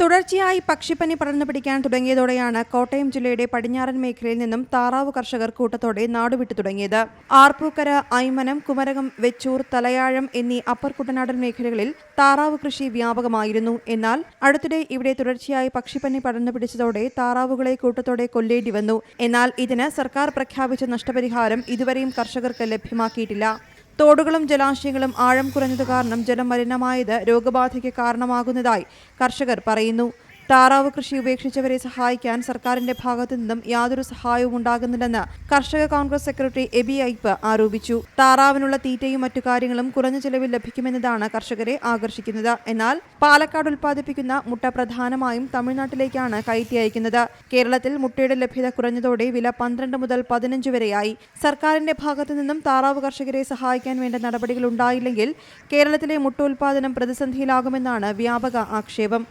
തുടർച്ചയായി പക്ഷിപ്പനി പടർന്നു പിടിക്കാൻ തുടങ്ങിയതോടെയാണ് കോട്ടയം ജില്ലയുടെ പടിഞ്ഞാറൻ മേഖലയിൽ നിന്നും താറാവ് കർഷകർ കൂട്ടത്തോടെ നാടുവിട്ടു തുടങ്ങിയത്. ആർപ്പൂക്കര, ഐമനം, കുമരകം, വെച്ചൂർ, തലയാഴം എന്നീ അപ്പർ കുട്ടനാടൻ മേഖലകളിൽ താറാവ് കൃഷി വ്യാപകമായിരുന്നു. എന്നാൽ അടുത്തിടെ ഇവിടെ തുടർച്ചയായി പക്ഷിപ്പനി പടർന്നു പിടിച്ചതോടെ താറാവുകളെ കൂട്ടത്തോടെ കൊല്ലേണ്ടി വന്നു. എന്നാൽ ഇതിന് സർക്കാർ പ്രഖ്യാപിച്ച നഷ്ടപരിഹാരം ഇതുവരെയും കർഷകർക്ക് ലഭ്യമാക്കിയിട്ടില്ല. തോടുകളും ജലാശയങ്ങളും ആഴം കുറഞ്ഞതു കാരണം ജലം മലിനമായത് രോഗബാധയ്ക്ക് കാരണമാകുന്നതായി കർഷകർ പറയുന്നു. താറാവ് കൃഷി ഉപേക്ഷിച്ചവരെ സഹായിക്കാൻ സർക്കാരിന്റെ ഭാഗത്തു നിന്നും യാതൊരു സഹായവും ഉണ്ടാകുന്നില്ലെന്ന് കർഷക കോൺഗ്രസ് സെക്രട്ടറി എബി ഐപ്പ് ആരോപിച്ചു. താറാവിനുള്ള തീറ്റയും മറ്റു കാര്യങ്ങളും കുറഞ്ഞ ചെലവിൽ ലഭിക്കുമെന്നതാണ് കർഷകരെ ആകർഷിക്കുന്നത്. എന്നാൽ പാലക്കാട് ഉൽപ്പാദിപ്പിക്കുന്ന മുട്ട പ്രധാനമായും തമിഴ്നാട്ടിലേക്കാണ് കയറ്റി അയക്കുന്നത്. കേരളത്തിൽ മുട്ടയുടെ ലഭ്യത കുറഞ്ഞതോടെ വില 12 മുതൽ 15 വരെയായി. സർക്കാരിന്റെ ഭാഗത്തു നിന്നും താറാവ് കർഷകരെ സഹായിക്കാൻ വേണ്ട നടപടികൾ ഉണ്ടായില്ലെങ്കിൽ കേരളത്തിലെ മുട്ട ഉൽപ്പാദനം പ്രതിസന്ധിയിലാകുമെന്നാണ് വ്യാപക ആക്ഷേപം.